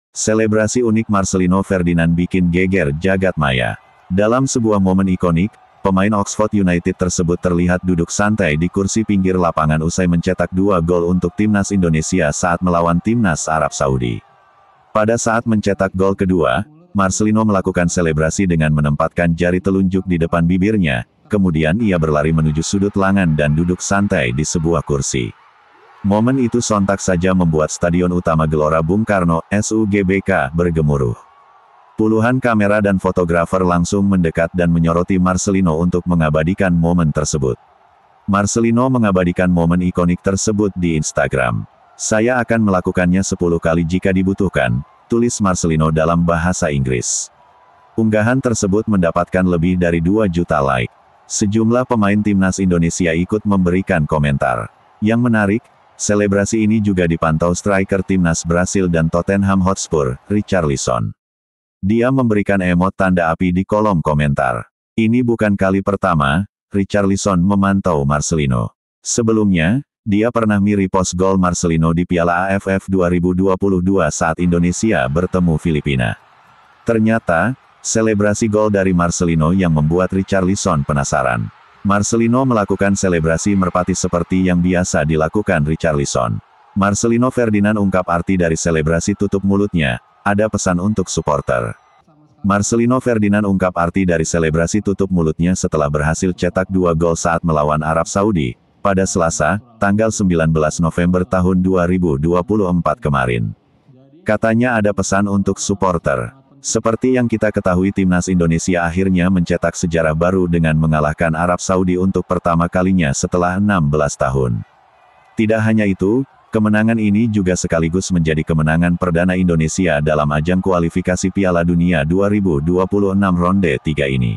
Selebrasi unik Marcelino Ferdinand bikin geger jagat maya. Dalam sebuah momen ikonik, pemain Oxford United tersebut terlihat duduk santai di kursi pinggir lapangan usai mencetak 2 gol untuk timnas Indonesia saat melawan timnas Arab Saudi. Pada saat mencetak gol kedua, Marcelino melakukan selebrasi dengan menempatkan jari telunjuk di depan bibirnya, kemudian ia berlari menuju sudut lapangan dan duduk santai di sebuah kursi. Momen itu sontak saja membuat Stadion Utama Gelora Bung Karno, SUGBK, bergemuruh. Puluhan kamera dan fotografer langsung mendekat dan menyoroti Marcelino untuk mengabadikan momen tersebut. Marcelino mengabadikan momen ikonik tersebut di Instagram. "Saya akan melakukannya 10 kali jika dibutuhkan," tulis Marcelino dalam bahasa Inggris. Unggahan tersebut mendapatkan lebih dari 2 juta like. Sejumlah pemain timnas Indonesia ikut memberikan komentar. Yang menarik, selebrasi ini juga dipantau striker timnas Brasil dan Tottenham Hotspur, Richarlison. Dia memberikan emot tanda api di kolom komentar. Ini bukan kali pertama, Richarlison memantau Marcelino. Sebelumnya, dia pernah merepost gol Marcelino di Piala AFF 2022 saat Indonesia bertemu Filipina. Ternyata, selebrasi gol dari Marcelino yang membuat Richarlison penasaran. Marcelino melakukan selebrasi merpati seperti yang biasa dilakukan Richarlison. Marcelino Ferdinand ungkap arti dari selebrasi tutup mulutnya, ada pesan untuk supporter. Marcelino Ferdinand ungkap arti dari selebrasi tutup mulutnya setelah berhasil cetak 2 gol saat melawan Arab Saudi, pada Selasa, tanggal 19 November tahun 2024 kemarin. Katanya ada pesan untuk supporter. "Seperti yang kita ketahui, timnas Indonesia akhirnya mencetak sejarah baru dengan mengalahkan Arab Saudi untuk pertama kalinya setelah 16 tahun. Tidak hanya itu, kemenangan ini juga sekaligus menjadi kemenangan perdana Indonesia dalam ajang kualifikasi Piala Dunia 2026 ronde 3 ini.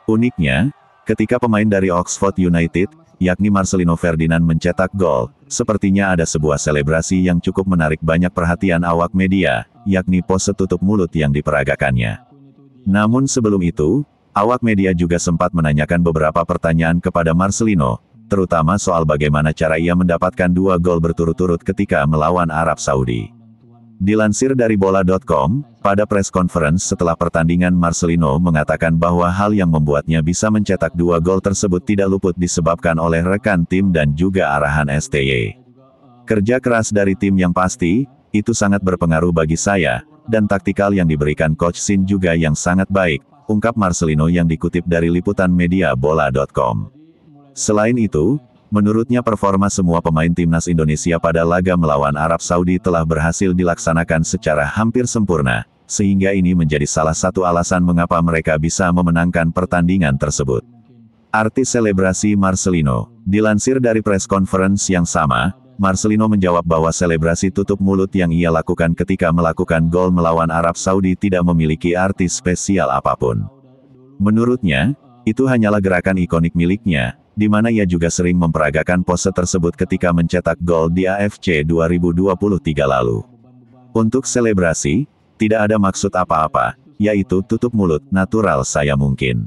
Uniknya, ketika pemain dari Oxford United, yakni Marcelino Ferdinand mencetak gol, sepertinya ada sebuah selebrasi yang cukup menarik banyak perhatian awak media, yakni pose tutup mulut yang diperagakannya. Namun sebelum itu, awak media juga sempat menanyakan beberapa pertanyaan kepada Marcelino, terutama soal bagaimana cara ia mendapatkan 2 gol berturut-turut ketika melawan Arab Saudi. Dilansir dari bola.com, pada press conference setelah pertandingan Marcelino mengatakan bahwa hal yang membuatnya bisa mencetak 2 gol tersebut tidak luput disebabkan oleh rekan tim dan juga arahan STY. "Kerja keras dari tim yang pasti, itu sangat berpengaruh bagi saya, dan taktikal yang diberikan Coach Shin juga yang sangat baik," ungkap Marcelino yang dikutip dari liputan media bola.com. Selain itu, menurutnya performa semua pemain timnas Indonesia pada laga melawan Arab Saudi telah berhasil dilaksanakan secara hampir sempurna, sehingga ini menjadi salah satu alasan mengapa mereka bisa memenangkan pertandingan tersebut. Arti selebrasi Marcelino. Dilansir dari press conference yang sama, Marcelino menjawab bahwa selebrasi tutup mulut yang ia lakukan ketika melakukan gol melawan Arab Saudi tidak memiliki arti spesial apapun. Menurutnya, itu hanyalah gerakan ikonik miliknya, di mana ia juga sering memperagakan pose tersebut ketika mencetak gol di AFC 2023 lalu. Untuk selebrasi, tidak ada maksud apa-apa, yaitu tutup mulut, natural saya mungkin.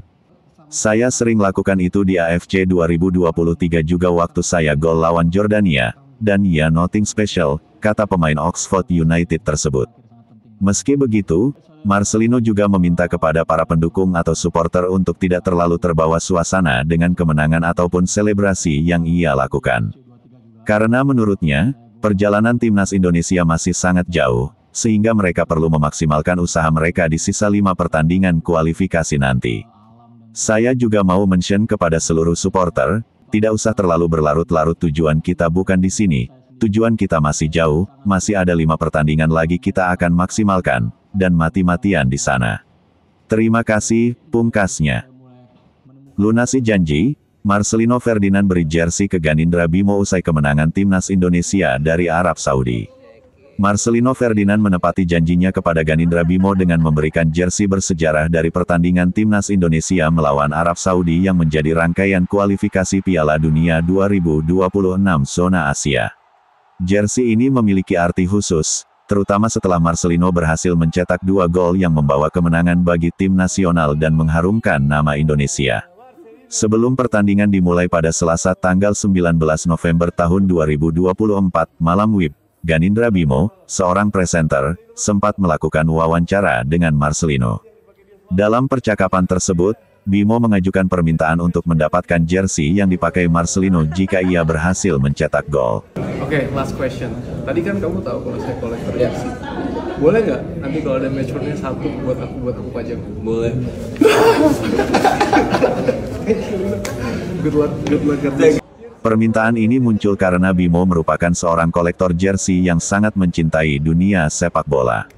Saya sering lakukan itu di AFC 2023 juga waktu saya gol lawan Jordania, dan ya nothing special, kata pemain Oxford United tersebut. Meski begitu, Marcelino juga meminta kepada para pendukung atau supporter untuk tidak terlalu terbawa suasana dengan kemenangan ataupun selebrasi yang ia lakukan. Karena menurutnya, perjalanan timnas Indonesia masih sangat jauh, sehingga mereka perlu memaksimalkan usaha mereka di sisa 5 pertandingan kualifikasi nanti. Saya juga mau mention kepada seluruh supporter, tidak usah terlalu berlarut-larut, tujuan kita bukan di sini. Tujuan kita masih jauh, masih ada 5 pertandingan lagi kita akan maksimalkan, dan mati-matian di sana. Terima kasih, pungkasnya. Lunasi janji, Marcelino Ferdinand beri jersey ke Ganindra Bimo usai kemenangan timnas Indonesia dari Arab Saudi. Marcelino Ferdinand menepati janjinya kepada Ganindra Bimo dengan memberikan jersey bersejarah dari pertandingan timnas Indonesia melawan Arab Saudi yang menjadi rangkaian kualifikasi Piala Dunia 2026 zona Asia. Jersey ini memiliki arti khusus, terutama setelah Marcelino berhasil mencetak 2 gol yang membawa kemenangan bagi tim nasional dan mengharumkan nama Indonesia. Sebelum pertandingan dimulai pada Selasa tanggal 19 November tahun 2024, malam WIB, Ganindra Bimo, seorang presenter, sempat melakukan wawancara dengan Marcelino. Dalam percakapan tersebut, Bimo mengajukan permintaan untuk mendapatkan jersey yang dipakai Marcelino jika ia berhasil mencetak gol. Oke, last question. Tadi kan kamu tahu kalau saya kolektor jersey. Boleh nggak nanti kalau ada matchworknya satu buat aku pajang? Boleh. Good luck. Permintaan ini muncul karena Bimo merupakan seorang kolektor jersey yang sangat mencintai dunia sepak bola.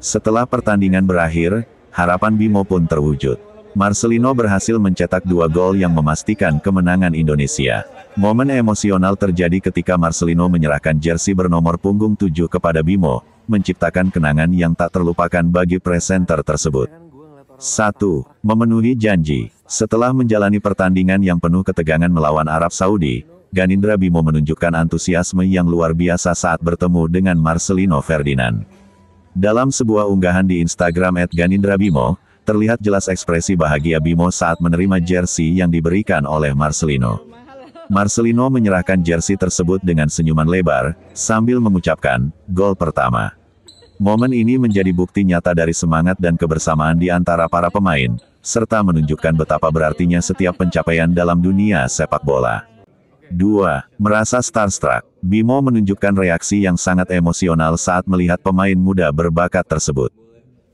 Setelah pertandingan berakhir, harapan Bimo pun terwujud. Marcelino berhasil mencetak 2 gol yang memastikan kemenangan Indonesia. Momen emosional terjadi ketika Marcelino menyerahkan jersey bernomor punggung 7 kepada Bimo, menciptakan kenangan yang tak terlupakan bagi presenter tersebut. 1. Memenuhi janji. Setelah menjalani pertandingan yang penuh ketegangan melawan Arab Saudi, Ganindra Bimo menunjukkan antusiasme yang luar biasa saat bertemu dengan Marcelino Ferdinand. Dalam sebuah unggahan di Instagram @GanindraBimo, terlihat jelas ekspresi bahagia Bimo saat menerima jersey yang diberikan oleh Marcelino. Marcelino menyerahkan jersey tersebut dengan senyuman lebar, sambil mengucapkan, "Gol pertama." Momen ini menjadi bukti nyata dari semangat dan kebersamaan di antara para pemain, serta menunjukkan betapa berartinya setiap pencapaian dalam dunia sepak bola. 2. Merasa starstruck. Bimo menunjukkan reaksi yang sangat emosional saat melihat pemain muda berbakat tersebut.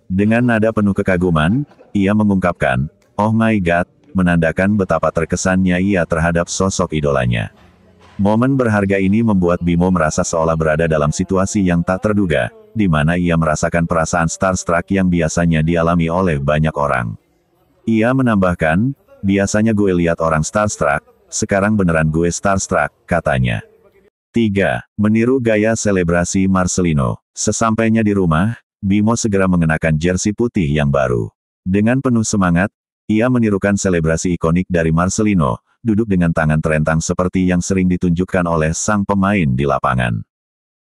Dengan nada penuh kekaguman, ia mengungkapkan, "Oh my God," menandakan betapa terkesannya ia terhadap sosok idolanya. Momen berharga ini membuat Bimo merasa seolah berada dalam situasi yang tak terduga, di mana ia merasakan perasaan starstruck yang biasanya dialami oleh banyak orang. Ia menambahkan, "Biasanya gue lihat orang starstruck, sekarang beneran gue starstruck," katanya. 3. Meniru gaya selebrasi Marcelino. Sesampainya di rumah, Bimo segera mengenakan jersey putih yang baru. Dengan penuh semangat, ia menirukan selebrasi ikonik dari Marcelino, duduk dengan tangan terentang seperti yang sering ditunjukkan oleh sang pemain di lapangan.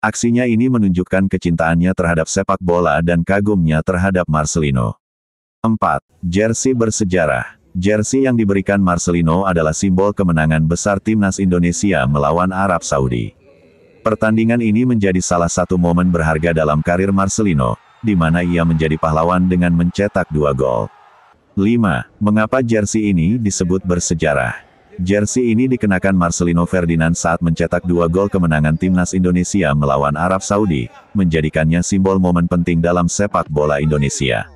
Aksinya ini menunjukkan kecintaannya terhadap sepak bola dan kagumnya terhadap Marcelino. 4. Jersey bersejarah. Jersey yang diberikan Marcelino adalah simbol kemenangan besar timnas Indonesia melawan Arab Saudi. Pertandingan ini menjadi salah satu momen berharga dalam karir Marcelino, di mana ia menjadi pahlawan dengan mencetak 2 gol. 5. Mengapa jersey ini disebut bersejarah? Jersey ini dikenakan Marcelino Ferdinand saat mencetak 2 gol kemenangan timnas Indonesia melawan Arab Saudi, menjadikannya simbol momen penting dalam sepak bola Indonesia.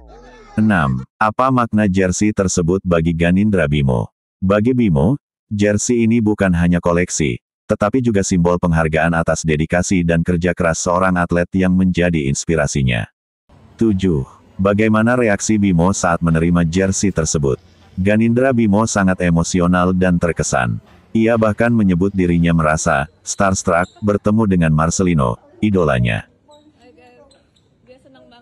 6. Apa makna jersey tersebut bagi Ganindra Bimo? Bagi Bimo, jersey ini bukan hanya koleksi, tetapi juga simbol penghargaan atas dedikasi dan kerja keras seorang atlet yang menjadi inspirasinya. 7. Bagaimana reaksi Bimo saat menerima jersey tersebut? Ganindra Bimo sangat emosional dan terkesan. Ia bahkan menyebut dirinya merasa starstruck bertemu dengan Marcelino, idolanya.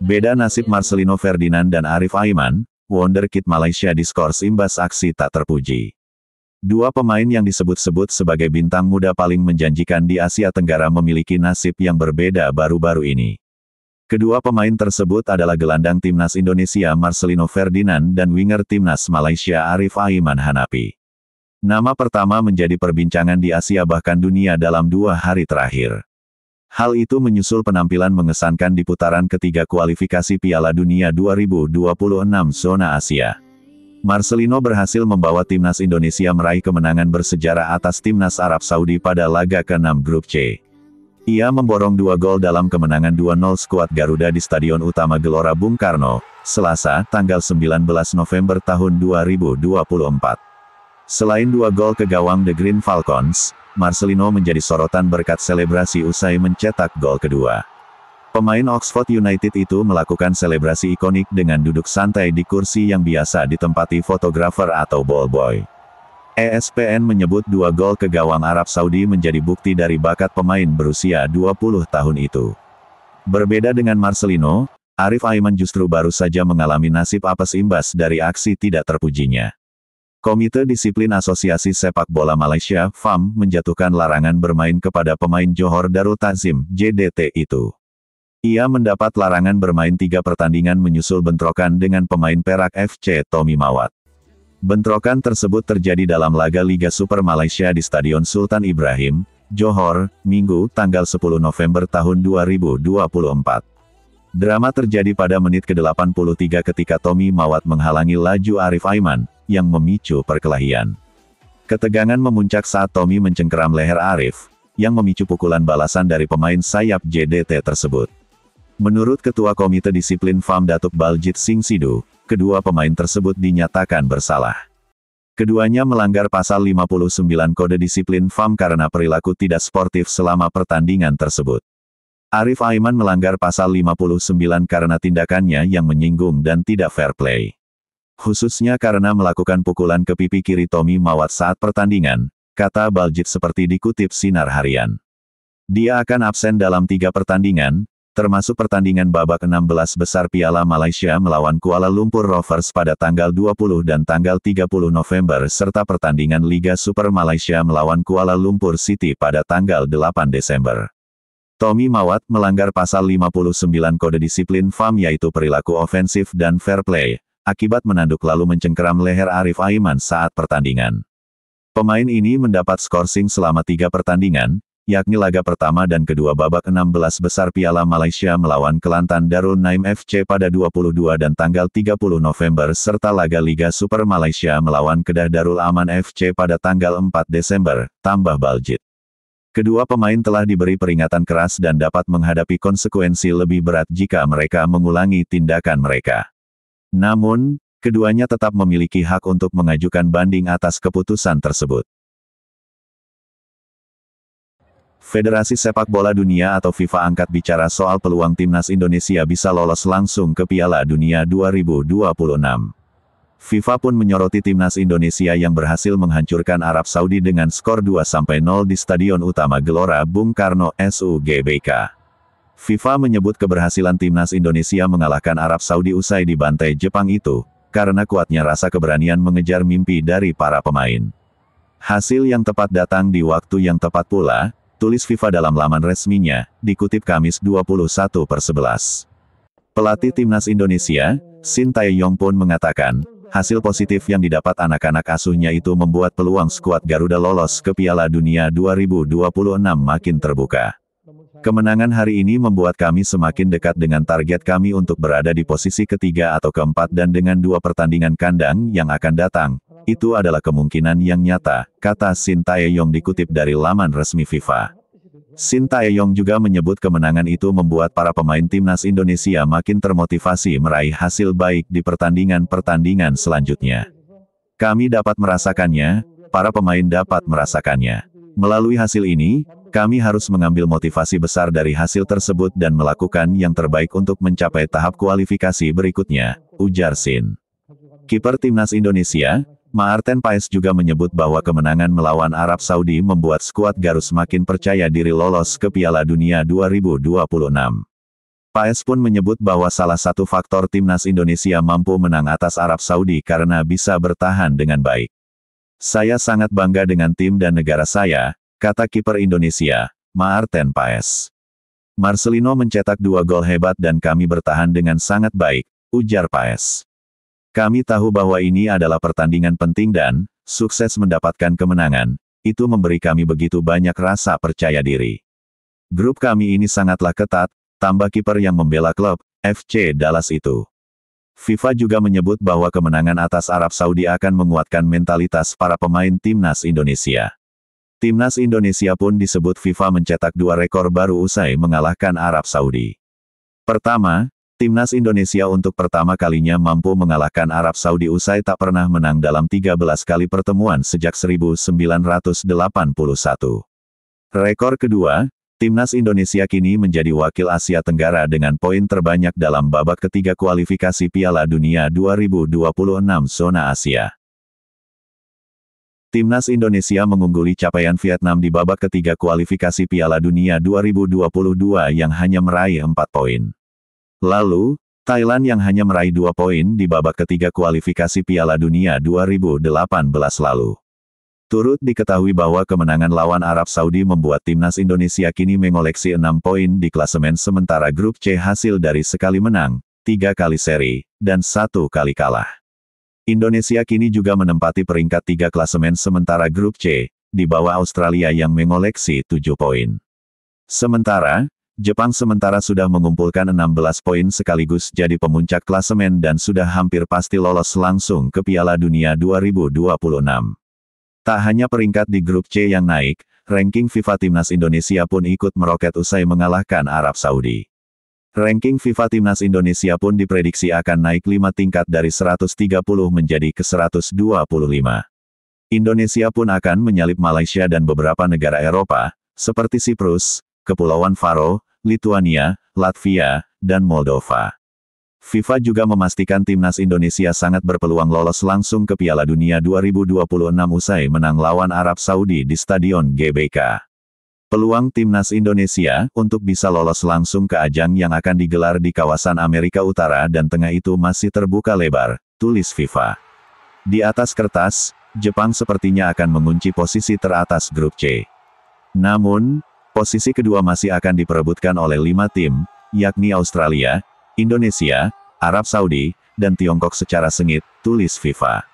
Beda nasib Marcelino Ferdinand dan Arif Aiman, wonderkid Malaysia diskors imbas aksi tak terpuji. 2 pemain yang disebut-sebut sebagai bintang muda paling menjanjikan di Asia Tenggara memiliki nasib yang berbeda baru-baru ini. Kedua pemain tersebut adalah gelandang timnas Indonesia Marcelino Ferdinand dan winger timnas Malaysia Arif Aiman Hanapi. Nama pertama menjadi perbincangan di Asia bahkan dunia dalam 2 hari terakhir. Hal itu menyusul penampilan mengesankan di putaran ketiga kualifikasi Piala Dunia 2026 zona Asia. Marcelino berhasil membawa timnas Indonesia meraih kemenangan bersejarah atas timnas Arab Saudi pada laga ke-6 Grup C. Ia memborong 2 gol dalam kemenangan 2-0 skuad Garuda di Stadion Utama Gelora Bung Karno, Selasa, tanggal 19 November tahun 2024. Selain 2 gol ke gawang The Green Falcons, Marcelino menjadi sorotan berkat selebrasi usai mencetak gol kedua. Pemain Oxford United itu melakukan selebrasi ikonik dengan duduk santai di kursi yang biasa ditempati fotografer atau ballboy. ESPN menyebut 2 gol ke gawang Arab Saudi menjadi bukti dari bakat pemain berusia 20 tahun itu. Berbeda dengan Marcelino, Arif Aiman justru baru saja mengalami nasib apes imbas dari aksi tidak terpujinya. Komite Disiplin Asosiasi Sepak Bola Malaysia (FAM) menjatuhkan larangan bermain kepada pemain Johor Darul Takzim (JDT) itu. Ia mendapat larangan bermain 3 pertandingan menyusul bentrokan dengan pemain Perak FC Tommy Mawat. Bentrokan tersebut terjadi dalam laga Liga Super Malaysia di Stadion Sultan Ibrahim, Johor, Minggu, tanggal 10 November tahun 2024. Drama terjadi pada menit ke-83 ketika Tommy Mawat menghalangi laju Arif Aiman, yang memicu perkelahian. Ketegangan memuncak saat Tommy mencengkeram leher Arif, yang memicu pukulan balasan dari pemain sayap JDT tersebut. Menurut Ketua Komite Disiplin FAM Datuk Baljit Singh Sidhu, kedua pemain tersebut dinyatakan bersalah. Keduanya melanggar pasal 59 Kode Disiplin FAM karena perilaku tidak sportif selama pertandingan tersebut. Arif Aiman melanggar pasal 59 karena tindakannya yang menyinggung dan tidak fair play. Khususnya karena melakukan pukulan ke pipi kiri Tommy Mawat saat pertandingan, kata Baljit seperti dikutip Sinar Harian. Dia akan absen dalam 3 pertandingan, termasuk pertandingan babak 16 besar Piala Malaysia melawan Kuala Lumpur Rovers pada tanggal 20 dan tanggal 30 November serta pertandingan Liga Super Malaysia melawan Kuala Lumpur City pada tanggal 8 Desember. Tommy Mawat melanggar pasal 59 Kode Disiplin FAM yaitu perilaku ofensif dan fair play, akibat menanduk lalu mencengkeram leher Arif Aiman saat pertandingan. Pemain ini mendapat skorsing selama 3 pertandingan, yakni laga pertama dan kedua babak 16 besar Piala Malaysia melawan Kelantan Darul Naim FC pada 22 dan tanggal 30 November serta laga Liga Super Malaysia melawan Kedah Darul Aman FC pada tanggal 4 Desember, tambah Baljit. Kedua pemain telah diberi peringatan keras dan dapat menghadapi konsekuensi lebih berat jika mereka mengulangi tindakan mereka. Namun, keduanya tetap memiliki hak untuk mengajukan banding atas keputusan tersebut. Federasi Sepak Bola Dunia atau FIFA angkat bicara soal peluang timnas Indonesia bisa lolos langsung ke Piala Dunia 2026. FIFA pun menyoroti timnas Indonesia yang berhasil menghancurkan Arab Saudi dengan skor 2-0 di Stadion Utama Gelora Bung Karno, SUGBK. FIFA menyebut keberhasilan timnas Indonesia mengalahkan Arab Saudi usai dibantai Jepang itu, karena kuatnya rasa keberanian mengejar mimpi dari para pemain. Hasil yang tepat datang di waktu yang tepat pula, tulis FIFA dalam laman resminya, dikutip Kamis 21/11. Pelatih timnas Indonesia, Shin Tae-yong pun mengatakan, hasil positif yang didapat anak-anak asuhnya itu membuat peluang skuad Garuda lolos ke Piala Dunia 2026 makin terbuka. Kemenangan hari ini membuat kami semakin dekat dengan target kami untuk berada di posisi ketiga atau keempat dan dengan 2 pertandingan kandang yang akan datang, itu adalah kemungkinan yang nyata, kata Shin Tae-yong dikutip dari laman resmi FIFA. Shin Tae-yong juga menyebut kemenangan itu membuat para pemain timnas Indonesia makin termotivasi meraih hasil baik di pertandingan-pertandingan selanjutnya. Kami dapat merasakannya, para pemain dapat merasakannya. Melalui hasil ini, kami harus mengambil motivasi besar dari hasil tersebut dan melakukan yang terbaik untuk mencapai tahap kualifikasi berikutnya, ujar Shin. Kiper timnas Indonesia, Maarten Paes juga menyebut bahwa kemenangan melawan Arab Saudi membuat skuad Garus makin percaya diri lolos ke Piala Dunia 2026. Paes pun menyebut bahwa salah satu faktor timnas Indonesia mampu menang atas Arab Saudi karena bisa bertahan dengan baik. Saya sangat bangga dengan tim dan negara saya, kata kiper Indonesia, Maarten Paes. Marcelino mencetak 2 gol hebat dan kami bertahan dengan sangat baik, ujar Paes. Kami tahu bahwa ini adalah pertandingan penting dan, sukses mendapatkan kemenangan, itu memberi kami begitu banyak rasa percaya diri. Grup kami ini sangatlah ketat, tambah kiper yang membela klub, FC Dallas itu. FIFA juga menyebut bahwa kemenangan atas Arab Saudi akan menguatkan mentalitas para pemain timnas Indonesia. Timnas Indonesia pun disebut FIFA mencetak 2 rekor baru usai mengalahkan Arab Saudi. Pertama, timnas Indonesia untuk pertama kalinya mampu mengalahkan Arab Saudi usai tak pernah menang dalam 13 kali pertemuan sejak 1981. Rekor kedua, timnas Indonesia kini menjadi wakil Asia Tenggara dengan poin terbanyak dalam babak ketiga kualifikasi Piala Dunia 2026 zona Asia. Timnas Indonesia mengungguli capaian Vietnam di babak ketiga kualifikasi Piala Dunia 2022 yang hanya meraih 4 poin. Lalu, Thailand yang hanya meraih 2 poin di babak ketiga kualifikasi Piala Dunia 2018 lalu. Turut diketahui bahwa kemenangan lawan Arab Saudi membuat timnas Indonesia kini mengoleksi 6 poin di klasemen sementara grup C hasil dari sekali menang, 3 kali seri, dan 1 kali kalah. Indonesia kini juga menempati peringkat 3 klasemen sementara grup C, di bawah Australia yang mengoleksi 7 poin. Sementara, Jepang sudah mengumpulkan 16 poin sekaligus jadi pemuncak klasemen dan sudah hampir pasti lolos langsung ke Piala Dunia 2026. Tak hanya peringkat di grup C yang naik, ranking FIFA Timnas Indonesia pun ikut meroket usai mengalahkan Arab Saudi. Ranking FIFA Timnas Indonesia pun diprediksi akan naik 5 tingkat dari 130 menjadi ke 125. Indonesia pun akan menyalip Malaysia dan beberapa negara Eropa, seperti Siprus, Kepulauan Faroe, Lituania, Latvia, dan Moldova. FIFA juga memastikan timnas Indonesia sangat berpeluang lolos langsung ke Piala Dunia 2026 usai menang lawan Arab Saudi di Stadion GBK. Peluang timnas Indonesia untuk bisa lolos langsung ke ajang yang akan digelar di kawasan Amerika Utara dan Tengah itu masih terbuka lebar, tulis FIFA. Di atas kertas, Jepang sepertinya akan mengunci posisi teratas grup C. Namun, posisi kedua masih akan diperebutkan oleh 5 tim, yakni Australia, Indonesia, Arab Saudi, dan Tiongkok secara sengit, tulis FIFA.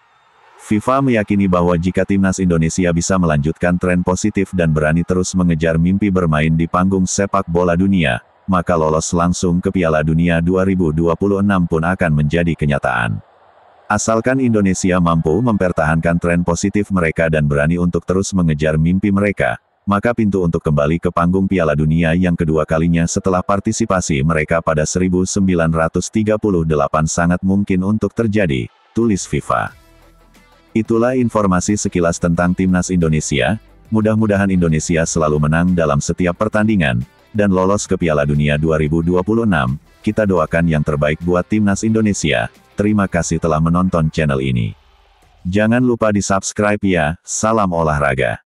FIFA meyakini bahwa jika timnas Indonesia bisa melanjutkan tren positif dan berani terus mengejar mimpi bermain di panggung sepak bola dunia, maka lolos langsung ke Piala Dunia 2026 pun akan menjadi kenyataan. Asalkan Indonesia mampu mempertahankan tren positif mereka dan berani untuk terus mengejar mimpi mereka, maka pintu untuk kembali ke panggung Piala Dunia yang kedua kalinya setelah partisipasi mereka pada 1938 sangat mungkin untuk terjadi, tulis FIFA. Itulah informasi sekilas tentang timnas Indonesia. Mudah-mudahan Indonesia selalu menang dalam setiap pertandingan, dan lolos ke Piala Dunia 2026. Kita doakan yang terbaik buat timnas Indonesia. Terima kasih telah menonton channel ini. Jangan lupa di subscribe ya, salam olahraga.